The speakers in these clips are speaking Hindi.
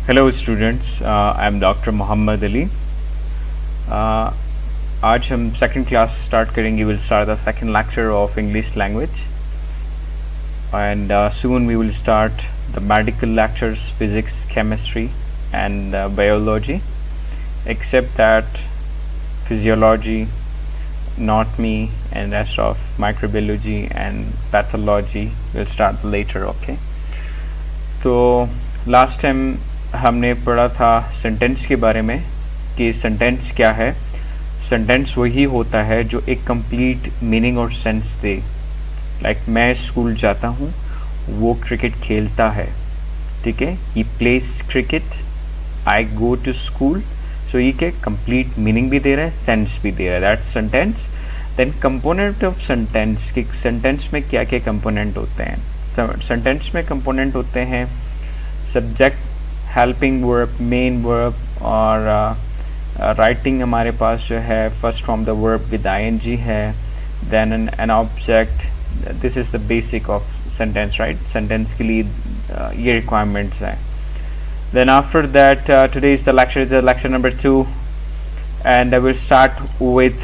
Hello students, I am Dr. Muhammad Ali. आज हम सेकंड क्लास स्टार्ट करेंगे. We'll start the second lecture of English language and soon we will start the medical lectures, physics, chemistry and biology, except that physiology, anatomy and rest of microbiology and pathology will start later. Okay, तो लास्ट टाइम हमने पढ़ा था सेंटेंस के बारे में कि सेंटेंस क्या है. सेंटेंस वही होता है जो एक कंप्लीट मीनिंग और सेंस दे. लाइक मैं स्कूल जाता हूँ, वो क्रिकेट खेलता है. ठीक है, he plays cricket, I go to school. So ये क्या कंप्लीट मीनिंग भी दे रहा है, सेंस भी दे रहा है. That sentence. Then component of sentence कि सेंटेंस में क्या क्या कंपोनेंट होते हैं. सेंटेंस में कंपोनेंट होते हैं subject, helping verb, main verb और राइटिंग हमारे पास जो है first form the verb with ING है. Then an object. This is the basic of sentence, right. Sentence के लिए ये रिक्वायरमेंट्स हैं. Then after that today is the lecture number 2 and I will start with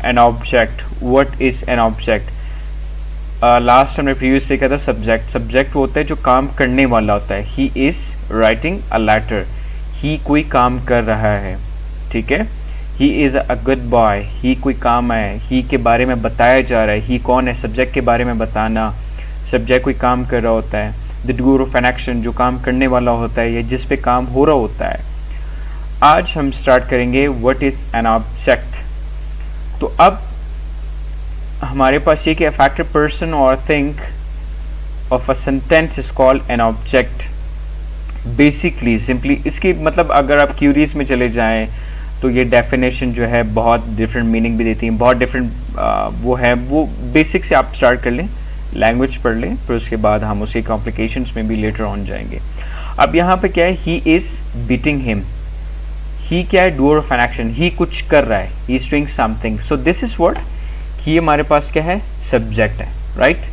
an object. What is an object? Last हमने प्रीवियस देखा था सब्जेक्ट. सब्जेक्ट वो होता है जो काम करने वाला होता है. He is writing a letter. He कोई काम कर रहा है. ठीक है. He is a good boy. He कोई काम है. ही के बारे में बताया जा रहा है. ही कौन है? सब्जेक्ट के बारे में बताना. सब्जेक्ट कोई काम कर रहा होता है. The doer of an action, जो काम करने वाला होता है या जिस पे काम हो रहा होता है. आज हम स्टार्ट करेंगे व्हाट इज एन ऑब्जेक्ट. तो अब हमारे पास ये कि a factor, person or thing of a sentence is called an object. Basically simply इसकी मतलब अगर आप क्यूरीज में चले जाएं तो ये डेफिनेशन जो है बहुत डिफरेंट मीनिंग भी देती है, बहुत डिफरेंट वो है. वो बेसिक से आप स्टार्ट कर लें, लैंग्वेज पढ़ लें, फिर उसके बाद हम उसके कॉम्प्लिकेशंस में भी लेटर ऑन जाएंगे. अब यहाँ पे क्या है? He is beating him. He क्या है? Doer of an action. He कुछ कर रहा है. He is doing something. So this is what he हमारे पास क्या है? सब्जेक्ट है, राइट.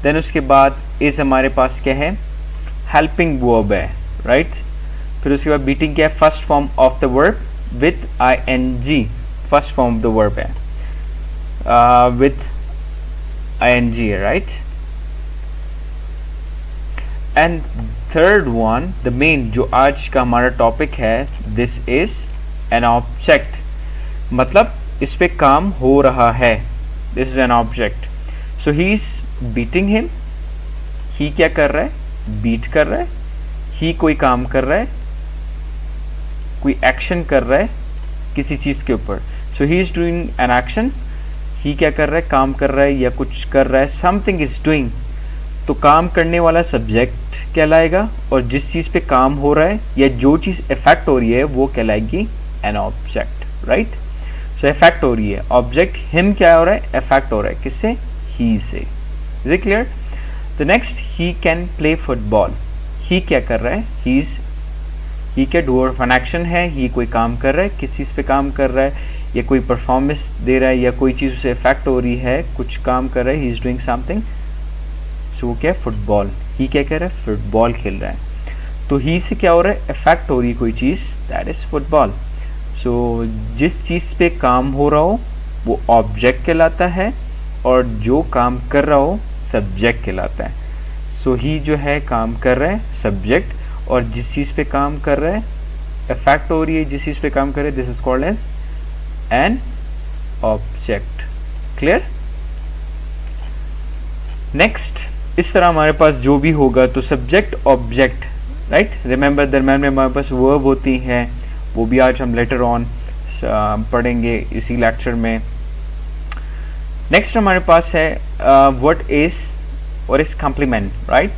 देन उसके बाद इज हमारे पास क्या है? हेल्पिंग वर्ब है, राइट. फिर उसके बाद बीटिंग क्या है? First form of the verb with ING. First form of the verb है विथ आईएनजी है, right. And third one, the main जो आज का हमारा टॉपिक है, दिस इज एन ऑब्जेक्ट. मतलब इस पे काम हो रहा है. This is an object. So he is beating him. He क्या कर रहा है? बीट कर रहा है. ही कोई काम कर रहा है, कोई एक्शन कर रहा है किसी चीज के ऊपर. So he is doing an action. He क्या कर रहा है? काम कर रहा है या कुछ कर रहा है. Something is doing. तो काम करने वाला सब्जेक्ट कहलाएगा और जिस चीज पे काम हो रहा है या जो चीज इफेक्ट हो रही है वो कहलाएगी an object, right. So effect हो रही है. ऑब्जेक्ट हिम क्या हो रहा है? इफेक्ट हो रहा है. किससे? ही से. Is it clear? The next, he can play football. He क्या कर रहा है? ही क्या डूअर ऑफ एन एक्शन है. ही कोई काम कर रहा है, किस चीज पे काम कर रहा है या कोई परफॉर्मेंस दे रहा है या कोई चीज उसे इफेक्ट हो रही है, कुछ काम कर रहा है. He is doing something. So वो क्या है? फुटबॉल. ही क्या कर रहा है? फुटबॉल खेल रहा है. तो ही से क्या हो रहा है? इफेक्ट हो रही है कोई चीज. That is football. सो जिस चीज़ पे काम हो रहा हो वो ऑब्जेक्ट कहलाता है और जो काम कर रहा हो सब्जेक्ट कहलाता है. सो ही जो है काम कर रहा है, सब्जेक्ट, और जिस चीज़ पे काम कर रहा है, इफेक्ट हो रही है जिस चीज़ पे काम कर रहा है, this is called as an object. Clear? Next, इस तरह हमारे पास जो भी होगा तो सब्जेक्ट ऑब्जेक्ट, राइट. रिमेंबर दरम्यान में हमारे पास वर्ब होती हैं, वो भी आज हम लेटर ऑन पढ़ेंगे इसी लेक्चर में. नेक्स्ट हमारे पास है व्हाट इज और is complement, right.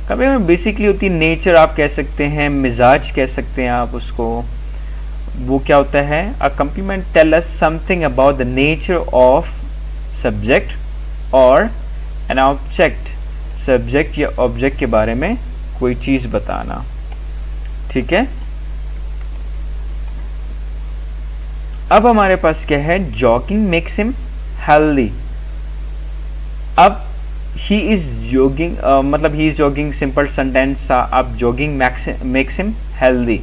Complement basically होती है नेचर, आप कह सकते हैं, मिजाज कह सकते हैं आप उसको. वो क्या होता है? A complement tell us something about the nature of subject और एन ऑब्जेक्ट. सब्जेक्ट या ऑब्जेक्ट के बारे में कोई चीज बताना. ठीक है. अब हमारे पास क्या है? Jogging makes him healthy. अब ही इज जॉगिंग, मतलब he is jogging simple sentence था, अब जॉगिंग मेक्स हिम हेल्दी।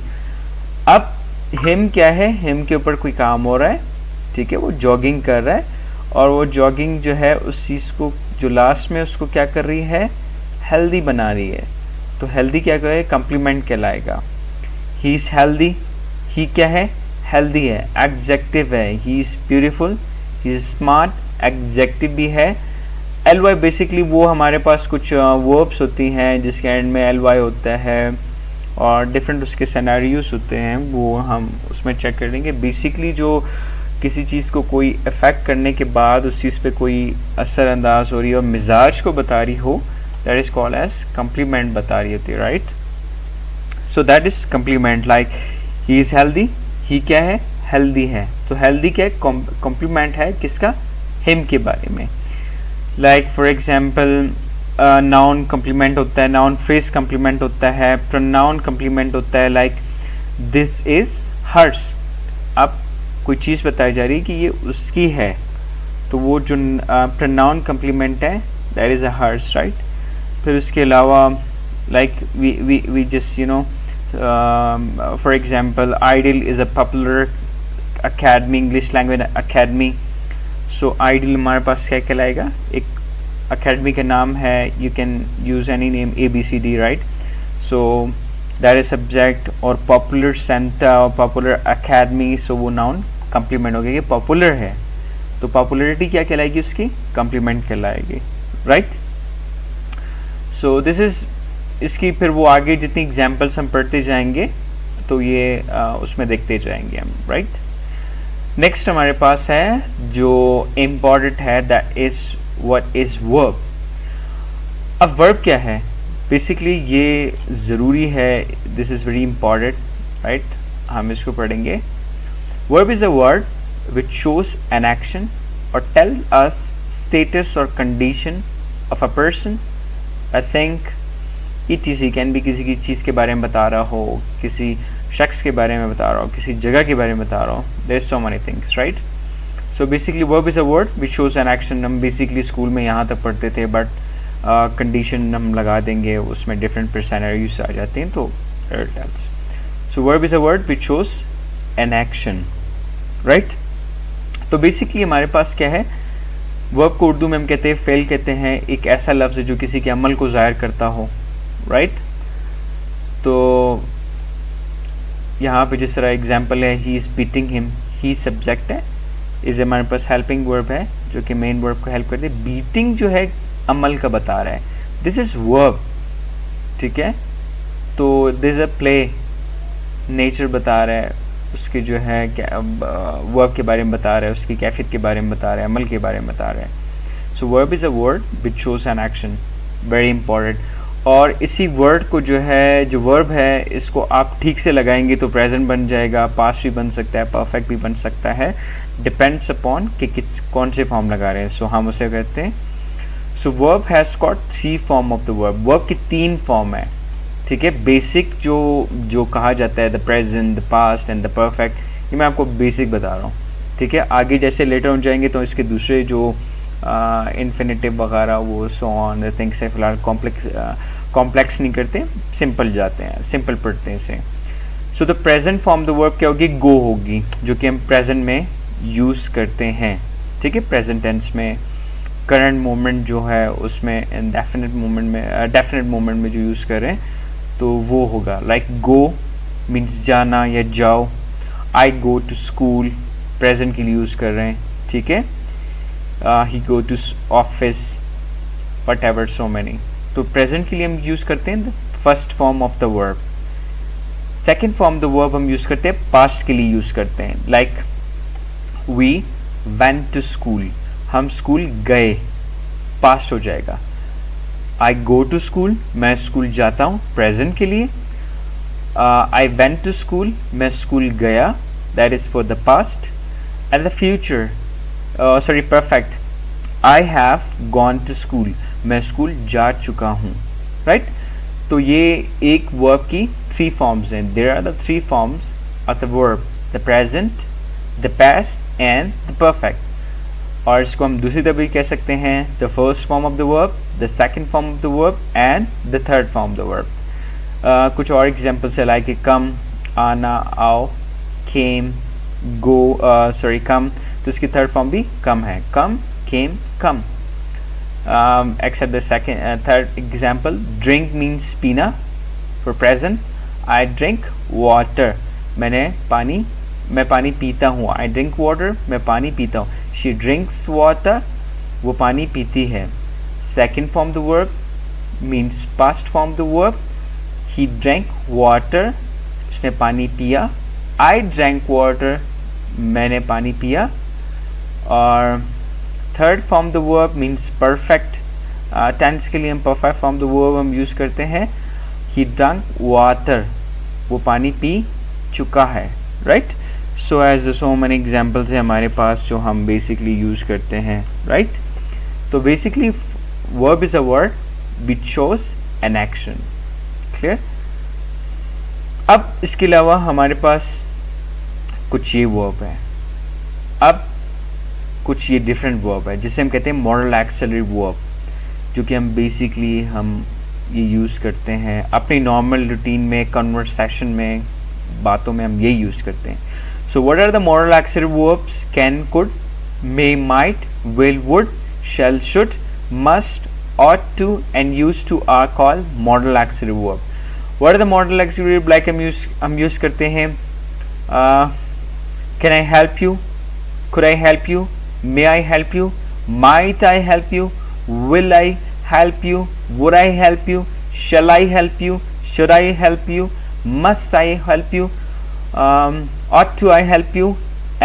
अब हिम क्या है, हिम के ऊपर कोई काम हो रहा है, ठीक है, वो जॉगिंग कर रहा है और वो जॉगिंग जो है उस चीज़ को जो लास्ट में उसको क्या कर रही है, हेल्दी बना रही है। तो हेल्दी क्या करे, कम्प्लीमेंट कहलाएगा। ही इज़ हेल्दी, ही क्या है, हेल्दी है, एडजेक्टिव है। He is beautiful, he is smart, adjective भी है। एल वाई बेसिकली वो हमारे पास कुछ वर्ब्स होती हैं जिसके एंड में एल वाई होता है और डिफरेंट उसके सिनेरियोस होते हैं, वो हम उसमें चेक कर लेंगे। बेसिकली जो किसी चीज़ को कोई इफ़ेक्ट करने के बाद उस चीज़ पे कोई असरअंदाज हो रही है और मिजाज को बता रही हो, that is called as complement बता रही होती है, right. So that is complement. Like he is healthy, he क्या है, हेल्दी है। तो हेल्दी क्या है, कॉम्प्लीमेंट है किसका, हिम के बारे में। Like for example noun complement होता है, नाउन फ्रेज कम्प्लीमेंट होता है, प्रोनाउन कम्प्लीमेंट होता है। लाइक दिस इज हर्स, अब कोई चीज़ बताई जा रही है कि ये उसकी है, तो वो जो प्रोनाउन कम्प्लीमेंट है that is a hers, right. फिर उसके अलावा like we just you know for example ideal is a popular academy, English language academy. So ideal हमारे पास क्या कहलाएगा, एक अकेडमी का नाम है, you can use any name ABCD, right. So that is subject, और पॉपुलर सेंटर और पॉपुलर अकेडमी, सो वो नाउन कम्प्लीमेंट हो गया, ये पॉपुलर है तो पॉपुलरिटी क्या कहलाएगी, उसकी कम्प्लीमेंट कहलाएगी, राइट। सो दिस इज इसकी फिर वो आगे जितनी एग्जाम्पल्स हम पढ़ते जाएंगे तो ये उसमें देखते जाएंगे हम, राइट। नेक्स्ट हमारे पास है जो इम्पॉर्टेंट है, that is what is verb. अब वर्ब क्या है, बेसिकली ये ज़रूरी है, this is very important, right. हम इसको पढ़ेंगे। Verb is a word which shows an action और टेल अस स्टेटस और condition of a person, a thing, ETC। Can भी किसी की चीज़ के बारे में बता रहा हो, किसी शख्स के बारे में बता रहा हो, किसी जगह के बारे में बता रहा हो, there so many things, right. So basically verb is a word which shows an action. हम बेसिकली स्कूल में यहाँ तक पढ़ते थे, बट कंडीशन हम लगा देंगे, उसमें डिफरेंट सिनेरियोस आ जाते हैं, तो so verb is a word which shows an action, right. तो बेसिकली हमारे पास क्या है, वर्ब को उर्दू में हम कहते हैं फेल कहते हैं, एक ऐसा लफ्ज़ है जो किसी के अमल को ज़ाहिर करता हो, राइट। तो यहाँ पे जिस तरह एग्जाम्पल है, he is beating him, he subject है, इज़ हमारे पास हेल्पिंग वर्ब है जो कि मेन वर्ब को हेल्प करते हैं। बीटिंग जो है अमल का बता रहा है, दिस इज़ वर्ब, ठीक है। तो दिस अ प्ले, नेचर बता रहा है, उसके जो है वर्ब के बारे में बता रहा है, उसकी कैफियत के बारे में बता रहा है, अमल के बारे में बता रहा है। So verb is a word which shows an action, very important. और इसी वर्ड को जो है, जो वर्ब है, इसको आप ठीक से लगाएंगे तो प्रेजेंट बन जाएगा, पास्ट भी बन सकता है, परफेक्ट भी बन सकता है, डिपेंड्स अपॉन कि कौन से फॉर्म लगा रहे हैं। सो हम उसे कहते हैं, so verb has got 3 form of the verb. Verb की 3 फॉर्म है, ठीक है। बेसिक जो कहा जाता है, the present, the past and the perfect, ये मैं आपको बेसिक बता रहा हूँ, ठीक है। आगे जैसे लेटर हो जाएंगे तो इसके दूसरे जो इन्फिनेटिव वगैरह वो सो ऑन थिंग्स है, फिलहाल कॉम्प्लेक्स नहीं करते, सिंपल जाते हैं, सिंपल पढ़ते हैं इसे। So the present form the verb क्या होगी, गो होगी, जो कि हम प्रेजेंट में यूज़ करते हैं, ठीक है। प्रेजेंट टेंस में करंट मोमेंट जो है उसमें डेफिनेट मोमेंट में जो यूज़ करें तो वो होगा। लाइक गो मीन्स जाना या जाओ, I go to school present के लिए यूज़ कर रहे हैं, ठीक है। He go to office, whatever, so many. तो प्रेजेंट के लिए हम यूज़ करते हैं first form of the verb. Second form the verb हम यूज़ करते हैं पास्ट के लिए यूज़ करते हैं। Like we went to school, हम स्कूल गए, पास्ट हो जाएगा। आई गो टू स्कूल, मैं स्कूल जाता हूँ, प्रेजेंट के लिए। आई वेंट टू स्कूल, मैं स्कूल गया, that is for the past. And the future, sorry perfect, I have gone to school, मैं स्कूल जा चुका हूँ, राइट। तो ये एक वर्ब की 3 फॉर्म्स हैं। There are the 3 forms of the verb, the present, the past and the perfect. और इसको हम दूसरी तरह भी कह सकते हैं, the first form of the verb, the second form of the verb and the third form of the verb. कुछ और एग्जाम्पल्स है लाइक कम, आना, आओ, केम, गो, सॉरी कम, तो इसकी थर्ड फॉर्म भी कम है, कम, केम, कम. Except the second third example, drink means पीना for present. I drink water, मैं पानी पीता हूँ. I drink water, मैं पानी पीता हूँ. She drinks water, वो पानी पीती है. Second form the verb means past form the verb. He drank water, उसने पानी पिया. I drank water, मैंने पानी पिया. और third form the verb means perfect tense के लिए हम परफेक्ट फॉर्म द वर्ब हम यूज़ करते हैं. ही ड्रंक वाटर, वो पानी पी चुका है, right. So as so many examples हैं हमारे पास जो हम बेसिकली यूज़ करते हैं, राइट. तो basically verb is a word which shows an action. Clear. अब इसके अलावा हमारे पास कुछ ये वर्ब है, अब कुछ ये डिफरेंट वर्ब है जिसे हम कहते हैं मॉडल एक्सिलरी वर्ब, जो कि हम बेसिकली हम ये यूज़ करते हैं अपनी नॉर्मल रूटीन में, कन्वर्सेशन में, बातों में हम ये यूज़ करते हैं. So what are the modal auxiliary verbs? Can, could, may, might, will, would, shall, should, must, ought to and used to are called modal auxiliary verb. What are the modal auxiliary verb? Like हम यूज़ करते हैं can I help you, could I help you, may I help you, might I help you, will I help you, would I help you, shall I help you, should I help you, must I help you, ought to I help you,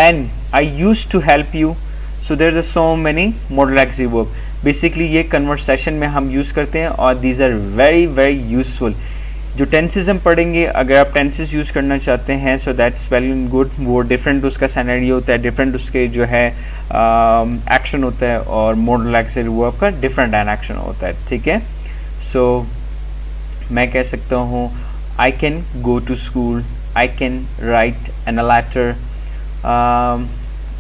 and I used to help you. So there are so many modal auxiliary verb. Basically ये कन्वर्सेशन में हम यूज़ करते हैं और these are very very useful. जो टेंसेस हम पढ़ेंगे, अगर आप टेंसेस यूज़ करना चाहते हैं so that's well and good. वो डिफरेंट उसका सिनेरियो होता है, डिफरेंट उसके जो है एक्शन होता है, और मॉडल एक्सिलरी वर्ब का डिफरेंट एन एक्शन होता है, ठीक है. सो मैं कह सकता हूँ I can go to school, I can write an a letter,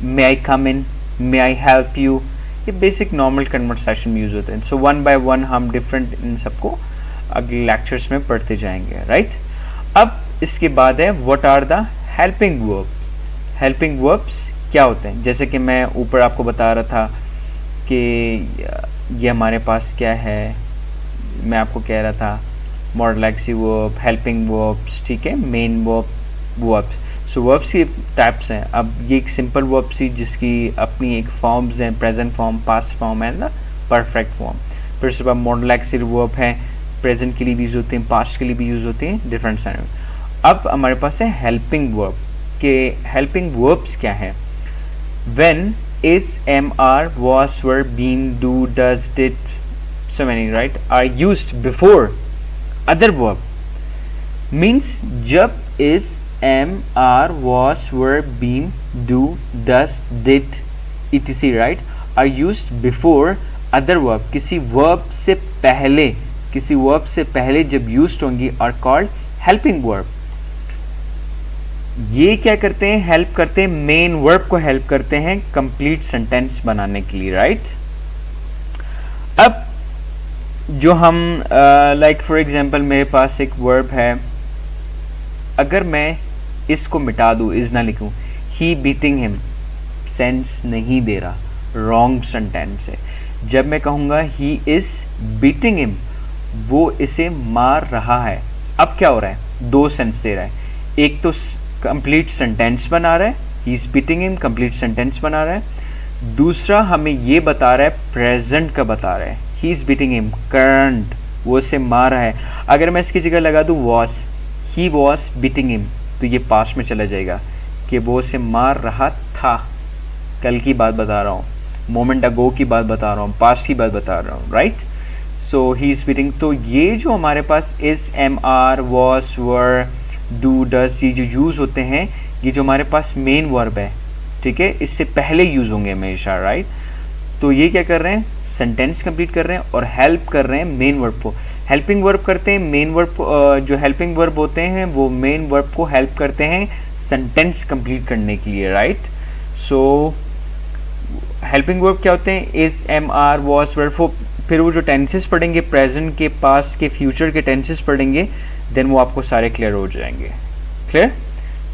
may I come in, may I help you. ये बेसिक नॉर्मल कन्वर्सेशन में यूज़ होते हैं. सो वन बाय वन हम डिफरेंट इन सबको अगले लेक्चर्स में पढ़ते जाएंगे, राइट. अब इसके बाद है what are the helping verbs. Helping verbs क्या होते हैं? जैसे कि मैं ऊपर आपको बता रहा था कि ये हमारे पास क्या है, मैं आपको कह रहा था model auxiliary verb, helping verbs, ठीक है, मेन वर्ब्स. सो वर्ब्स की टाइप्स हैं. अब ये एक सिंपल वर्ब सी जिसकी अपनी एक फॉर्म्स हैं, present form, past form and the perfect form. फिर उसके बाद मॉडल एक्सिलरी वर्ब है, प्रेजेंट के लिए भी यूज़ होते हैं, पास्ट के लिए भी यूज़ होते हैं, डिफरेंट साइड. अब हमारे पास है हेल्पिंग वर्ब. के हेल्पिंग वर्ब्स क्या है? When, is, am, are, was, were, been, do, does, did, so many, right, are used before other verb. Means जब is, am, are, was, were, been, do, does, did, etc, right, are used before other verb. किसी verb से पहले जब used होंगी are called helping verb. ये क्या करते हैं? हेल्प करते हैं, मेन वर्ब को हेल्प करते हैं कंप्लीट सेंटेंस बनाने के लिए, राइट. अब जो हम लाइक फॉर एग्जांपल मेरे पास एक वर्ब है, अगर मैं इसको मिटा दूँ, इज ना लिखूँ, ही बीटिंग हिम, सेंस नहीं दे रहा, रॉन्ग सेंटेंस है. जब मैं कहूँगा ही इज बीटिंग हिम, वो इसे मार रहा है, अब क्या हो रहा है? दो सेंस दे रहा है. एक तो कंप्लीट सेंटेंस बना रहा है, he is beating him complete sentence बना रहा है. दूसरा हमें ये बता रहा है, प्रेजेंट का बता रहा है, he is beating him current, वो इसे मार रहा है. अगर मैं इसकी जगह लगा दूँ was, he was beating him, तो ये पास्ट में चला जाएगा कि वो उसे मार रहा था. कल की बात बता रहा हूँ, मोमेंट अगो की बात बता रहा हूँ, पास्ट की बात बता रहा हूँ, right. So he is beating. तो ये जो हमारे पास is, am, are, was, were, do, does, ये जो यूज़ होते हैं, ये जो हमारे पास मेन वर्ब है, ठीक है, इससे पहले यूज़ होंगे हमेशा, राइट. तो ये क्या कर रहे हैं? सेंटेंस कंप्लीट कर रहे हैं और हेल्प कर रहे हैं मेन वर्ब को. हेल्पिंग वर्ब करते हैं, मेन वर्ब जो हेल्पिंग वर्ब होते हैं वो मेन वर्ब को हेल्प करते हैं सेंटेंस कंप्लीट करने के लिए, राइट. सो हेल्पिंग वर्ब क्या होते हैं? Is, am, are, was, were, for फिर वो जो टेंसेस पढ़ेंगे, प्रेजेंट के, पास्ट के, फ्यूचर के टेंसेस पढ़ेंगे, देन वो आपको सारे क्लियर हो जाएंगे। क्लियर?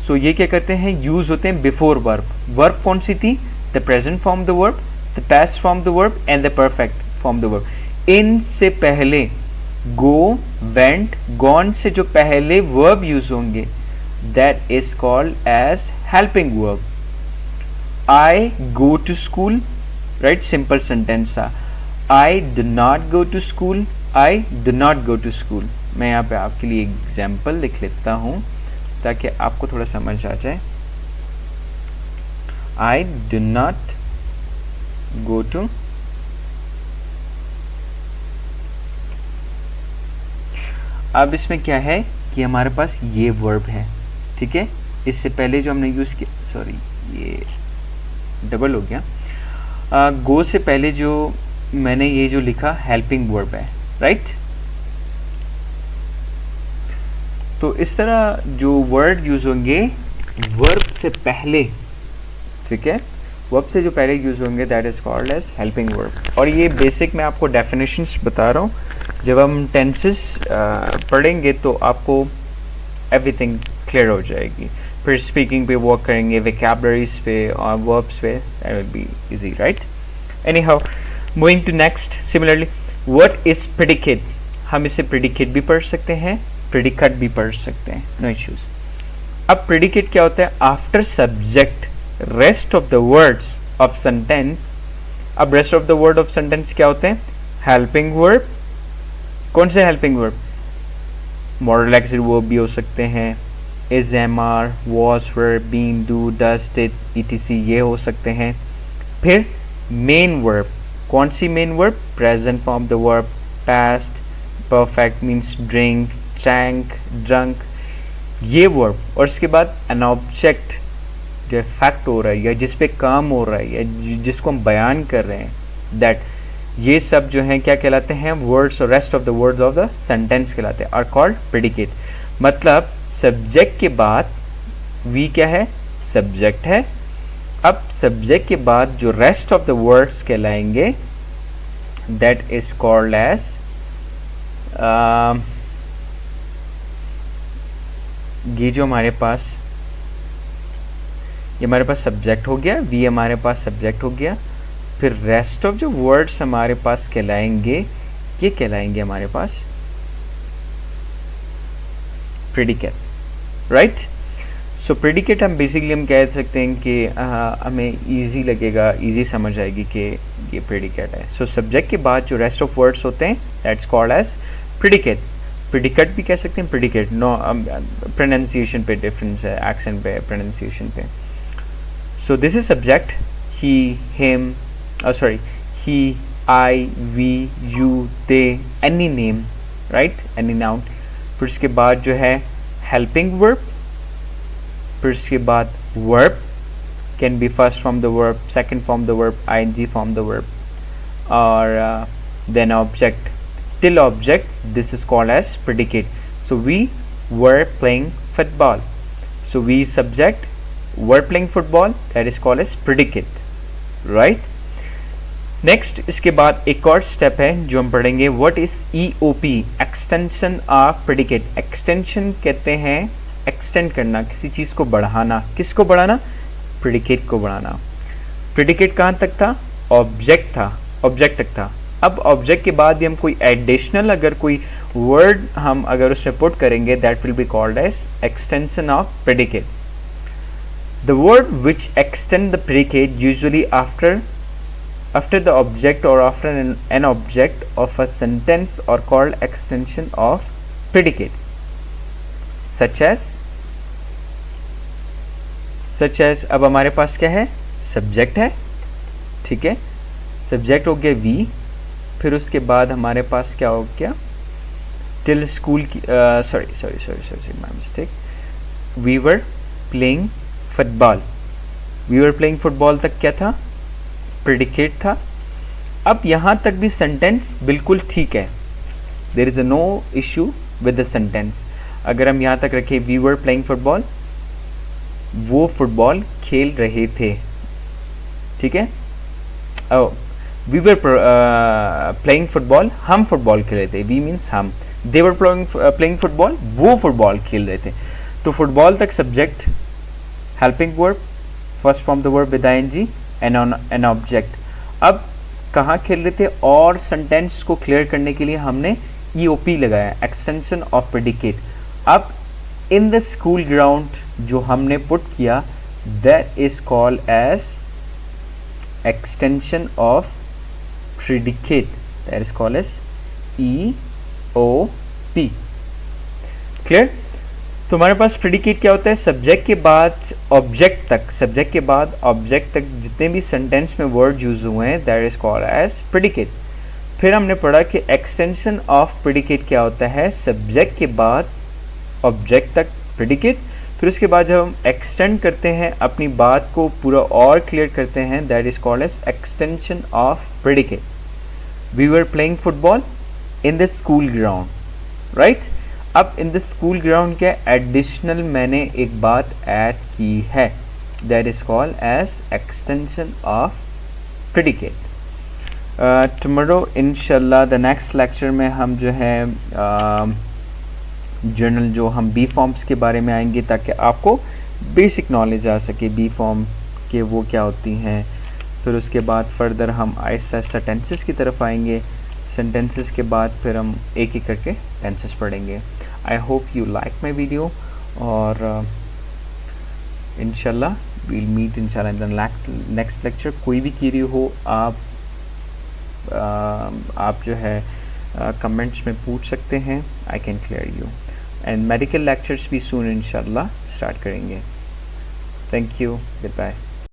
सो ये क्या करते हैं, यूज होते हैं बिफोर वर्ब। वर्ब कौन सी थी? The present form the verb, the past form the verb and the perfect form the verb. इनसे पहले गो, वेंट, गॉन से जो पहले वर्ब यूज होंगे that is called as helping verb. I go to school, right, simple sentence था। I do not go to school, I do not go to school. मैं यहाँ पे आपके लिए एग्जाम्पल लिख लेता हूँ ताकि आपको थोड़ा समझ आ जाए। I do not go to, अब इसमें क्या है कि हमारे पास ये वर्ब है, ठीक है। इससे पहले जो हमने यूज किया, सॉरी ये डबल हो गया, गो से पहले जो मैंने ये जो लिखा हेल्पिंग वर्ब है, राइट। तो इस तरह जो वर्ड यूज होंगे वर्ब से पहले, ठीक है, वर्ब से जो पहले यूज होंगे that is called as helping verb. और ये बेसिक मैं आपको डेफिनेशंस बता रहा हूँ, जब हम टेंसेस पढ़ेंगे तो आपको एवरीथिंग क्लियर हो जाएगी। फिर स्पीकिंग पे वर्क करेंगे, वोकैबुलरीज पे और वर्ब्स पे, that will be easy, right. Anyhow, moving to next, similarly what is predicate. हम इसे प्रेडिकेट भी पढ़ सकते हैं, प्रेडिकेट भी पढ़ सकते हैं, नो इश्यूज। अब प्रेडिकेट क्या होता है? After subject rest of the words of sentence. अब rest of the word of sentence क्या होते हैं? Helping verb. कौन से helping verb? Modal auxiliary verb भी हो सकते हैं, is, am, are, was, were, been, do, does, did, etc ये हो सकते हैं। फिर मेन वर्ब। कौन सी main verb? Present form the verb, past perfect means drink, drank, drunk, ये वर्ब। और इसके बाद एन ऑब्जेक्ट जो फैक्ट हो रहा है या जिस पे काम हो रहा है या जिसको हम बयान कर रहे हैं, दैट, ये सब जो हैं क्या कहलाते हैं? वर्ड्स और rest of the words of the sentence कहलाते हैं, आर कॉल्ड प्रेडिकेट। मतलब सब्जेक्ट के बाद वी क्या है? सब्जेक्ट है। अब सब्जेक्ट के बाद जो रेस्ट ऑफ द वर्ड्स कहलाएंगे दैट इज कॉल्ड एज, ये जो हमारे पास, ये हमारे पास सब्जेक्ट हो गया, वी हमारे पास सब्जेक्ट हो गया, फिर रेस्ट ऑफ जो वर्ड्स हमारे पास कहलाएंगे, ये कहलाएंगे हमारे पास प्रेडिकेट, राइट। सो प्रेडिकेट हम बेसिकली हम कह सकते हैं कि हमें इजी लगेगा, इजी समझ आएगी कि ये प्रेडिकेट है। सो सब्जेक्ट के बाद जो रेस्ट ऑफ वर्ड्स होते हैं that's called as predicate. Predicate भी कह सकते हैं, प्रेडिकेट नो, प्रोनाउंसिएशन पे डिफरेंस है, एक्सेंट पे, प्रोनाउंसिएशन पे। So this is subject, he, him, sorry, he, I, we, you, they, any name, right, any noun। फिर इसके बाद जो है helping verb, फिर इसके बाद verb can be first form the verb, second form the verb, ing form the verb, or then object till object, this is called as predicate। So we were playing football, so we subject, were playing football, that is called as predicate, right। next इसके बाद एक और स्टेप है जो हम पढ़ेंगे, what is EOP, extension of predicate। extension कहते हैं extend करना, किसी चीज को बढ़ाना। किसको बढ़ाना? predicate को बढ़ाना। predicate कहाँ तक था? object था, object तक था। अब object के बाद भी हम कोई additional अगर कोई word हम अगर उसमें put करेंगे that will be called as extension of predicate। The word which extend the predicate usually after the object or after an object of a sentence are called extension of predicate, such as अब हमारे पास क्या है? सब्जेक्ट है, ठीक है, सब्जेक्ट हो गया वी, फिर उसके बाद हमारे पास क्या हो गया? टिल स्कूल की, sorry my mistake, we were playing football, we were playing football तक क्या था? प्रेडिकेट था। अब यहाँ तक भी सेंटेंस बिल्कुल ठीक है, there is a no issue with the sentence. अगर हम यहाँ तक रखें वी वर प्लेइंग फुटबॉल, वो फुटबॉल खेल रहे थे, ठीक है। वी वर प्लेइंग फुटबॉल, हम फुटबॉल खेल रहे थे, वी मीन्स हम, दे वर प्लेइंग फुटबॉल, वो फुटबॉल खेल रहे थे। तो फुटबॉल तक subject, helping verb, first form the verb with ING and on an object. अब कहाँ खेल रहे थे और सेंटेंस को क्लियर करने के लिए हमने ईओपी लगाया, एक्सटेंशन ऑफ प्रेडिकेट। अब इन द स्कूल ग्राउंड जो हमने पुट किया, that is called as extension of predicate, that is called as EOP. Clear? तो हमारे पास प्रेडिकेट क्या होता है, सब्जेक्ट के बाद ऑब्जेक्ट तक, सब्जेक्ट के बाद ऑब्जेक्ट तक जितने भी सेंटेंस में वर्ड यूज हुए हैं, that is called as predicate. फिर हमने पढ़ा कि एक्सटेंशन ऑफ प्रेडिकेट क्या होता है, सब्जेक्ट के बाद ऑब्जेक्ट तक प्रेडिकेट, फिर उसके बाद जब हम एक्सटेंड करते हैं अपनी बात को पूरा और क्लियर करते हैं, that is called as extension of predicate. We were playing football in the school ground, right. अब इन द स्कूल ग्राउंड के एडिशनल मैंने एक बात ऐड की है, that is called as extension of predicate. Tomorrow इंशाल्लाह द नेक्स्ट लेक्चर में हम जो है जर्नल जो हम बी फॉर्म्स के बारे में आएंगे, ताकि आपको बेसिक नॉलेज आ सके बी फॉर्म के वो क्या होती हैं। फिर उसके बाद फर्दर हम आहिस्ता आहिस्ता टेंसेस की तरफ आएंगे, सेंटेंसेस के बाद फिर हम एक एक करके टेंसेस पढ़ेंगे। I hope you like my video, और इंशाल्लाह वील मीट इंशाल्लाह इन द नेक्स्ट लेक्चर। कोई भी क्वेरी हो आप जो है कमेंट्स में पूछ सकते हैं, I can clear you. And medical lectures भी सून इंशाल्लाह स्टार्ट करेंगे। Thank you, good bye.